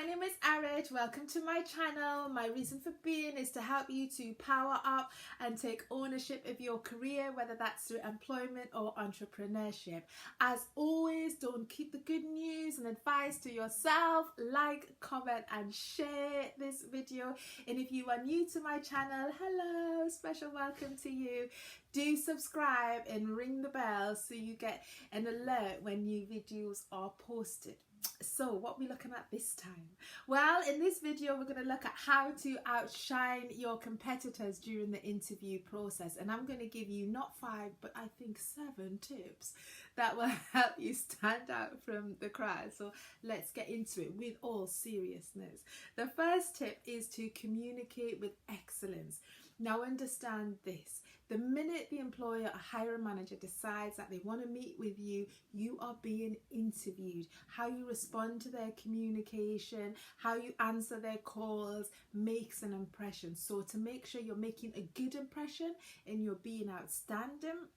my name is Arit. Welcome to my channel. My reason for being is to help you to power up and take ownership of your career, whether that's through employment or entrepreneurship. As always, don't keep the good news and advice to yourself. Like, comment and share this video. And if you are new to my channel, hello, special welcome to you. Do subscribe and ring the bell so you get an alert when new videos are posted. So what are we looking at this time? Well, in this video we're going to look at how to outshine your competitors during the interview process, and I'm going to give you not 5 but I think 7 tips that will help you stand out from the crowd. So let's get into it with all seriousness. The first tip is to communicate with excellence. Now understand this: the minute the employer or hiring manager decides that they want to meet with you, you are being interviewed. How you respond to their communication, how you answer their calls makes an impression. So to make sure you're making a good impression and you're being outstanding,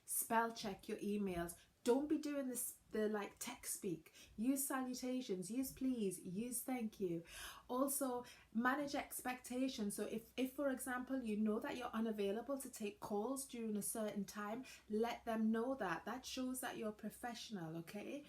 spell check your emails. Don't be doing the like text speak. Use salutations, use please, use thank you. Also, manage expectations. So if for example you know that you're unavailable to take calls during a certain time, let them know that. That shows that you're professional, okay?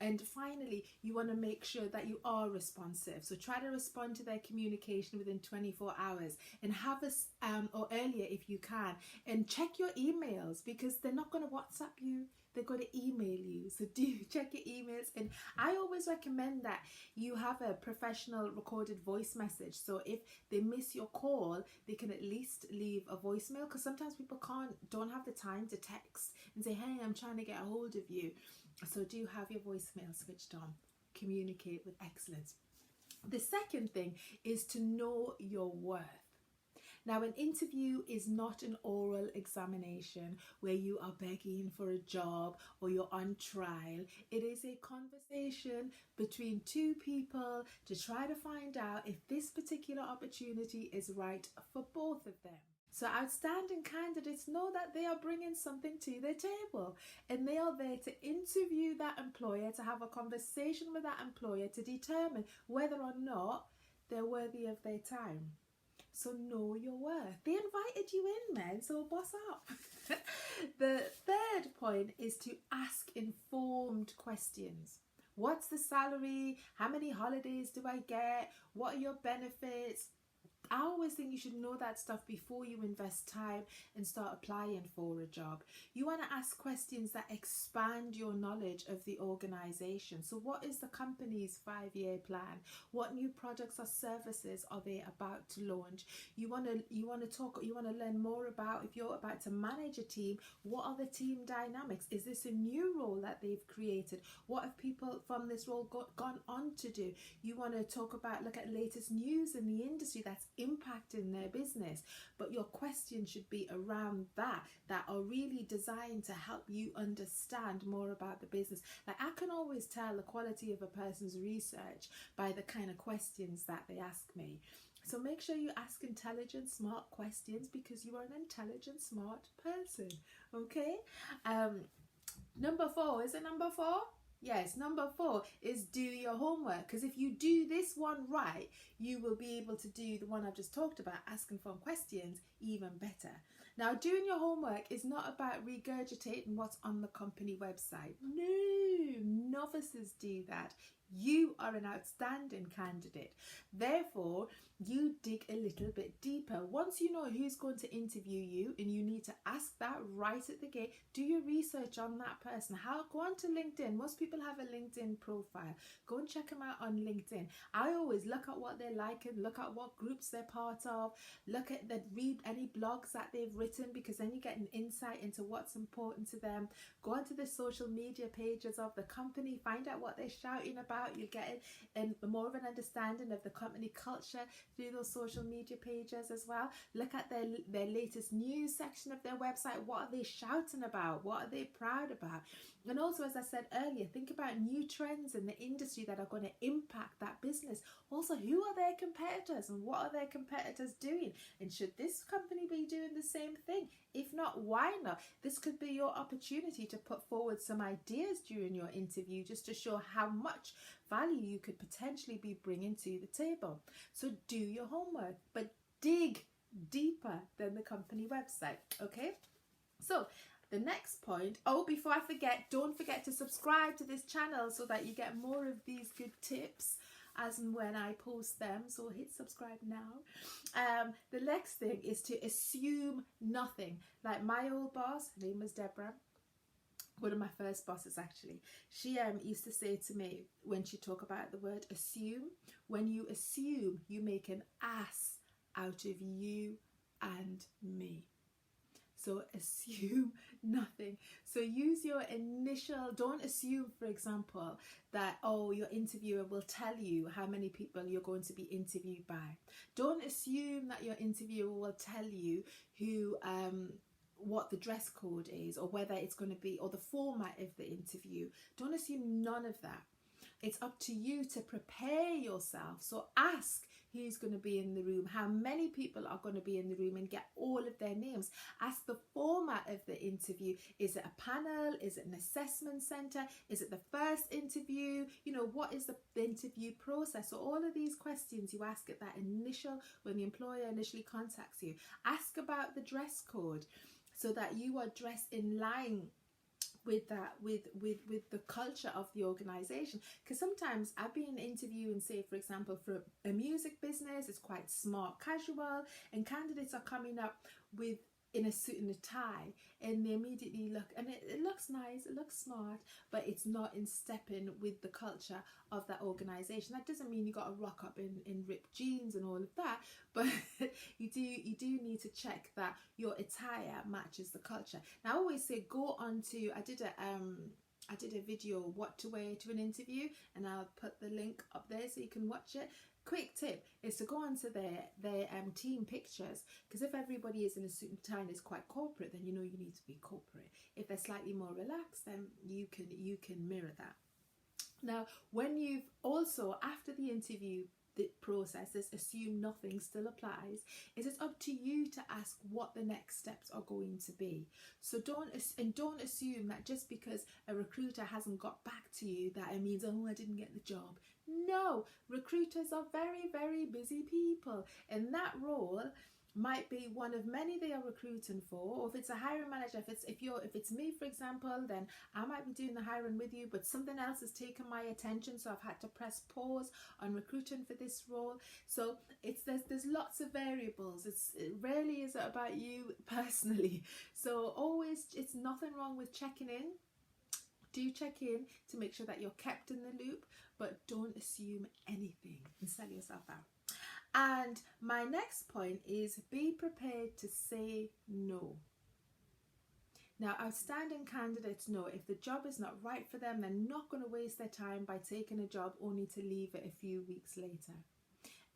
And finally, you want to make sure that you are responsive. So try to respond to their communication within 24 hours and have us or earlier if you can, and check your emails, because they're not going to WhatsApp you, they're going to email you. So do check your emails. And I always recommend that you have a professional recorded voice message, so if they miss your call they can at least leave a voicemail, because sometimes people don't have the time to text and say, hey, I'm trying to get a hold of you. So do have your voicemail switched on. Communicate with excellence. The second thing is to know your worth. Now, an interview is not an oral examination where you are begging for a job or you're on trial. It is a conversation between two people to try to find out if this particular opportunity is right for both of them. So outstanding candidates know that they are bringing something to their table, and they are there to interview that employer, to have a conversation with that employer to determine whether or not they're worthy of their time. So know your worth. They invited you in, man, so boss up. The third point is to ask informed questions. What's the salary? How many holidays do I get? What are your benefits? I always think you should know that stuff before you invest time and start applying for a job. You want to ask questions that expand your knowledge of the organization. So what is the company's 5-year plan? What new products or services are they about to launch? You want to learn more about, if you're about to manage a team, what are the team dynamics? Is this a new role that they've created? What have people from this role gone on to do? You want to look at latest news in the industry that's impacting their business. But your questions should be around that are really designed to help you understand more about the business. Like, I can always tell the quality of a person's research by the kind of questions that they ask me. So make sure you ask intelligent, smart questions, because you are an intelligent, smart person, okay? Number 4, is it number 4? Yes, number 4 is do your homework, because if you do this one right, you will be able to do the one I've just talked about, asking for questions, even better. Now, doing your homework is not about regurgitating what's on the company website. No, novices do that. You are an outstanding candidate. Therefore, you dig a little bit deeper. Once you know who's going to interview you, and you need to ask that right at the gate, do your research on that person. Go on to LinkedIn. Most people have a LinkedIn profile. Go and check them out on LinkedIn. I always look at what they're liking, look at what groups they're part of, read any blogs that they've written, because then you get an insight into what's important to them. Go onto the social media pages of the company, find out what they're shouting about. You'll get more of an understanding of the company culture through those social media pages as well. Look at their latest news section of their website. What are they shouting about? What are they proud about? And also, as I said earlier, think about new trends in the industry that are going to impact that business. Also, who are their competitors and what are their competitors doing? And should this company be doing the same thing? If not, why not? This could be your opportunity to put forward some ideas during your interview just to show how much value you could potentially be bringing to the table. So do your homework, but dig deeper than the company website, okay? So the next point, before I forget, don't forget to subscribe to this channel so that you get more of these good tips as and when I post them. So hit subscribe now. The next thing is to assume nothing. Like my old boss, her name was Deborah, one of my first bosses actually, she used to say to me when she talked about the word assume, when you assume, you make an ass out of you and me. So assume nothing. So use your initial, don't assume, for example, that, your interviewer will tell you how many people you're going to be interviewed by. Don't assume that your interviewer will tell you what the dress code is, or whether it's going to be, or the format of the interview. Don't assume none of that. It's up to you to prepare yourself. So ask who's going to be in the room, how many people are going to be in the room, and get all of their names. Ask the format of the interview. Is it a panel? Is it an assessment center? Is it the first interview? What is the interview process? So all of these questions you ask at that initial, when the employer initially contacts you. Ask about the dress code so that you are dressed in line with that, with the culture of the organization. Because sometimes I've been interviewing, say for example, for a music business, it's quite smart casual, and candidates are coming up in a suit and a tie, and they immediately look, and it looks nice, it looks smart, but it's not in stepping with the culture of that organization. That doesn't mean you got to rock up in ripped jeans and all of that, but you do need to check that your attire matches the culture. Now I always say, go on to, I did a video, what to wear to an interview, and I'll put the link up there so you can watch it. Quick tip is to go onto their team pictures, because if everybody is in a suit and tie and is quite corporate, then you need to be corporate. If they're slightly more relaxed, then you can mirror that. Now, when you've also, after the interview, the process, this assume nothing still applies, is it's up to you to ask what the next steps are going to be. So don't assume that just because a recruiter hasn't got back to you that it means, I didn't get the job. No, recruiters are very, very busy people, and that role might be one of many they are recruiting for. Or if it's a hiring manager, if it's me, for example, then I might be doing the hiring with you, but something else has taken my attention, so I've had to press pause on recruiting for this role. So there's lots of variables. It rarely is about you personally. So always, it's nothing wrong with checking in. Do check in to make sure that you're kept in the loop, but don't assume anything and sell yourself out. And my next point is, be prepared to say no. Now, outstanding candidates know if the job is not right for them, they're not going to waste their time by taking a job only to leave it a few weeks later.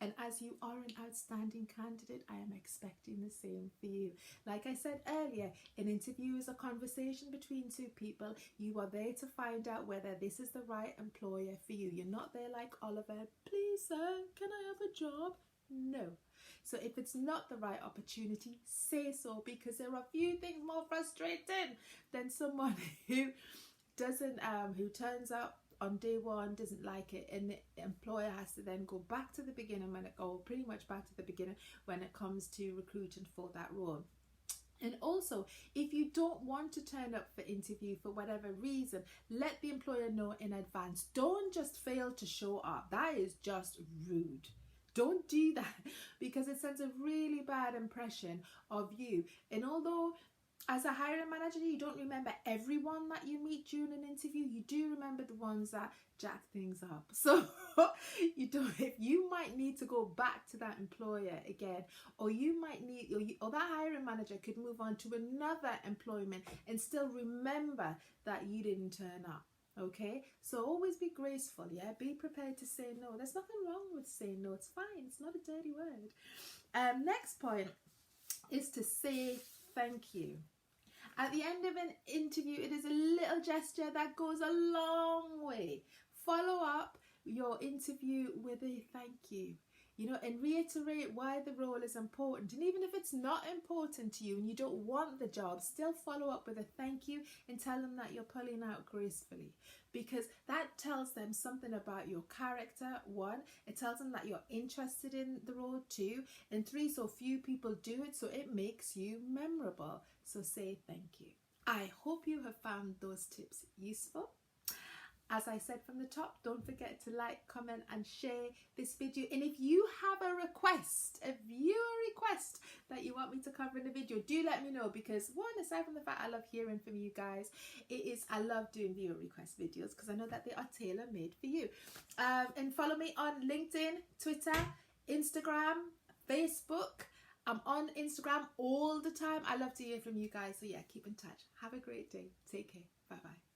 And as you are an outstanding candidate, I am expecting the same for you. Like I said earlier, an interview is a conversation between two people. You are there to find out whether this is the right employer for you. You're not there like Oliver, please sir, can I have a job? No. So if it's not the right opportunity, say so, because there are few things more frustrating than someone who turns up on day one, doesn't like it, and the employer has to then go back to the beginning pretty much back to the beginning when it comes to recruiting for that role. And also, if you don't want to turn up for interview for whatever reason, let the employer know in advance. Don't just fail to show up. That is just rude. Don't do that, because it sends a really bad impression of you. And although as a hiring manager, you don't remember everyone that you meet during an interview, you do remember the ones that jack things up. So you might need to go back to that employer again, or that hiring manager could move on to another employment and still remember that you didn't turn up. Okay, so always be graceful, yeah? Be prepared to say no. There's nothing wrong with saying no. It's fine. It's not a dirty word. Next point is to say thank you. At the end of an interview, it is a little gesture that goes a long way. Follow up your interview with a thank you, and reiterate why the role is important. And even if it's not important to you and you don't want the job, still follow up with a thank you and tell them that you're pulling out gracefully, because that tells them something about your character. 1, it tells them that you're interested in the role. 2, and 3, so few people do it, so it makes you memorable. So say thank you. I hope you have found those tips useful. As I said from the top, don't forget to like, comment and share this video. And if you have a viewer request that you want me to cover in the video, do let me know, because 1, aside from the fact I love hearing from you guys, I love doing viewer request videos because I know that they are tailor-made for you. And follow me on LinkedIn, Twitter, Instagram, Facebook. I'm on Instagram all the time. I love to hear from you guys. So yeah, keep in touch. Have a great day. Take care. Bye-bye.